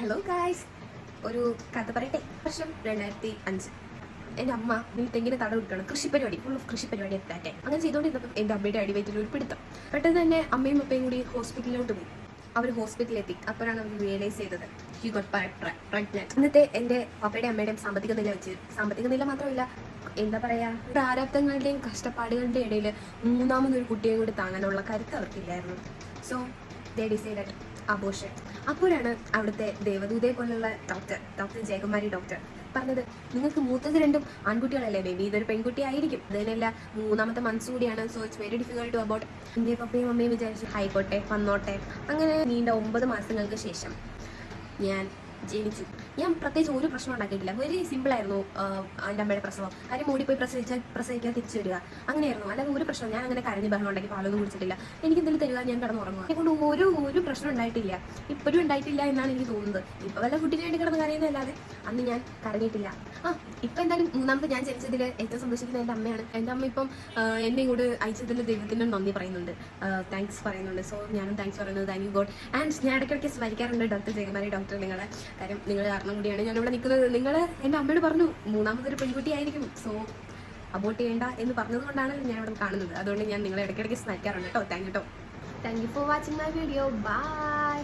Hello guys, ഒരു കഥ പറയട്ടെ. വർഷം 2005. എൻ്റെ അമ്മ വീട്ടെങ്കിലും തട കൊടുക്കണം, കൃഷിപ്പരിപാടി, ഫുൾ ഓഫ് കൃഷിപ്പരിപാടി എത്താറ്റെ. അങ്ങനെ ചെയ്തുകൊണ്ടിരുന്നപ്പോൾ എൻ്റെ അമ്മയുടെ അടിവയറ്റിൽ ഒരു പിടുത്തം. പെട്ടെന്ന് തന്നെ അമ്മയും അപ്പയും കൂടി ഹോസ്പിറ്റലിലോട്ട് പോയി. അവർ ഹോസ്പിറ്റലിലെത്തി. അപ്പോഴാണ് അവർ റിയലൈസ് ചെയ്തത് യു ഗോട്ട് പ്രഗ്നന്റ്. ഇന്നത്തെ എൻ്റെ പപ്പയുടെയും അമ്മയുടെയും സാമ്പത്തിക നില വെച്ച്, സാമ്പത്തിക നില മാത്രമല്ല, എന്താ പറയുക, പ്രാരാബ്ദങ്ങളുടെയും കഷ്ടപ്പാടുകളുടെ ഇടയിൽ മൂന്നാമതൊരു കുട്ടിയെ കൂടി താങ്ങാനുള്ള കരുത്ത് അവർക്കില്ലായിരുന്നു. So they decided abortion. അപ്പോഴാണ് അവിടുത്തെ ദേവദൂതയെ പോലുള്ള ഡോക്ടർ ജയകുമാരി ഡോക്ടർ പറഞ്ഞത്, നിങ്ങൾക്ക് മൂത്തത് രണ്ടും ആൺകുട്ടികളല്ലേ ബേബി, ഇതൊരു പെൺകുട്ടി ആയിരിക്കും, അതിനല്ല മൂന്നാമത്തെ മന്ത്സ് കൂടിയാണ്, so it's very difficult to abort. എൻ്റെ പപ്പയും അമ്മയും വിചാരിച്ചു ആയിക്കോട്ടെ വന്നോട്ടെ. അങ്ങനെ നീണ്ട 9 മാസങ്ങൾക്ക് ശേഷം ഞാൻ ജനിച്ചു. ഞാൻ പ്രത്യേകിച്ച് ഒരു പ്രശ്നം ഉണ്ടാക്കിയിട്ടില്ല. വെരി സിമ്പിൾ ആയിരുന്നു എൻ്റെ അമ്മയുടെ പ്രസവം. കാര്യം ഓടിപ്പോയി പ്രസവിക്കാൻ തിരിച്ചു വരിക, അങ്ങനെയായിരുന്നു. അല്ലാതെ ഒരു പ്രശ്നം, ഞാൻ അങ്ങനെ കരഞ്ഞ് ബഹളം ഉണ്ടാക്കി പാലൊന്നും കുടിച്ചിട്ടില്ല. എനിക്ക് എന്തെങ്കിലും തരിക, ഞാൻ കിടന്നുറങ്ങുക. അതുകൊണ്ട് ഒരു പ്രശ്നം ഉണ്ടായിട്ടില്ല, ഇപ്പോഴും ഉണ്ടായിട്ടില്ല എന്നാണ് എനിക്ക് തോന്നുന്നത്. ഇപ്പം വല്ല കുട്ടിക്ക് വേണ്ടി കിടന്ന് കരയുന്നതല്ലാതെ അന്ന് ഞാൻ കരഞ്ഞിട്ടില്ല. ഇപ്പം എന്തായാലും മൂന്നാമത് ഞാൻ ജനിച്ചതിൽ ഏറ്റവും സന്തോഷിക്കുന്ന എൻ്റെ അമ്മയാണ്. എൻ്റെ അമ്മ ഇപ്പം എന്നെ കൂടെ അയച്ചതിൽ ദൈവത്തിൻ്റെ നന്ദി പറയുന്നുണ്ട്, താങ്ക്സ് പറയുന്നുണ്ട്. സോ ഞാനും താങ്ക്സ് പറയുന്നത്, താങ്ക് യു ഗോഡ്. ആൻഡ് ഞാൻ ഇടയ്ക്കിടയ്ക്ക് സ്മരിക്കാറുണ്ട് ഡോക്ടർ ജയകുമാരി ഡോക്ടർ. നിങ്ങളെ കാര്യം, നിങ്ങൾ കാരണം കൂടിയാണ് ഞാനിവിടെ നിൽക്കുന്നത്. നിങ്ങൾ എൻ്റെ അമ്മയോട് പറഞ്ഞു മൂന്നാമതൊരു പെൺകുട്ടി ആയിരിക്കും, സോ അബോർട്ട് ചെയ്യേണ്ട എന്ന് പറഞ്ഞതുകൊണ്ടാണ് ഞാൻ ഇവിടെ കാണുന്നത്. അതുകൊണ്ട് ഞാൻ നിങ്ങളെ ഇടയ്ക്കിടയ്ക്ക് സ്മരിക്കാറുണ്ട് കേട്ടോ. Thank you for watching my video. By.